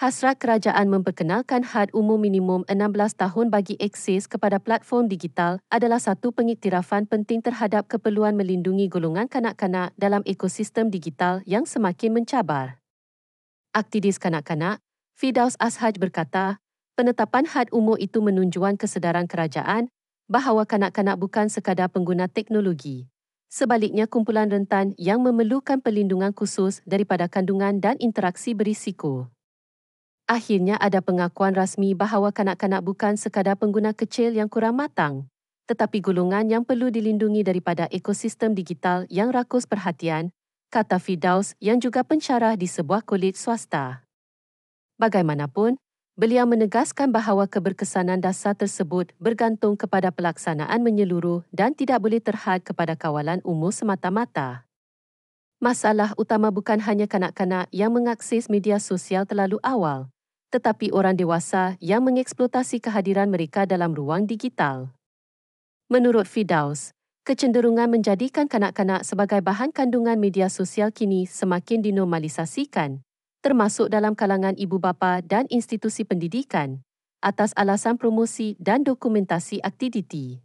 Hasrat kerajaan memperkenalkan had umur minimum 16 tahun bagi akses kepada platform digital adalah satu pengiktirafan penting terhadap keperluan melindungi golongan kanak-kanak dalam ekosistem digital yang semakin mencabar. Aktivis kanak-kanak, Firdaus Ashaj berkata, penetapan had umur itu menunjukkan kesedaran kerajaan bahawa kanak-kanak bukan sekadar pengguna teknologi. Sebaliknya, kumpulan rentan yang memerlukan perlindungan khusus daripada kandungan dan interaksi berisiko. Akhirnya ada pengakuan rasmi bahawa kanak-kanak bukan sekadar pengguna kecil yang kurang matang, tetapi golongan yang perlu dilindungi daripada ekosistem digital yang rakus perhatian, kata Firdaus yang juga pensyarah di sebuah kolej swasta. Bagaimanapun, beliau menegaskan bahawa keberkesanan dasar tersebut bergantung kepada pelaksanaan menyeluruh dan tidak boleh terhad kepada kawalan umur semata-mata. Masalah utama bukan hanya kanak-kanak yang mengakses media sosial terlalu awal, tetapi orang dewasa yang mengeksploitasi kehadiran mereka dalam ruang digital. Menurut Firdaus, kecenderungan menjadikan kanak-kanak sebagai bahan kandungan media sosial kini semakin dinormalisasikan, termasuk dalam kalangan ibu bapa dan institusi pendidikan, atas alasan promosi dan dokumentasi aktiviti.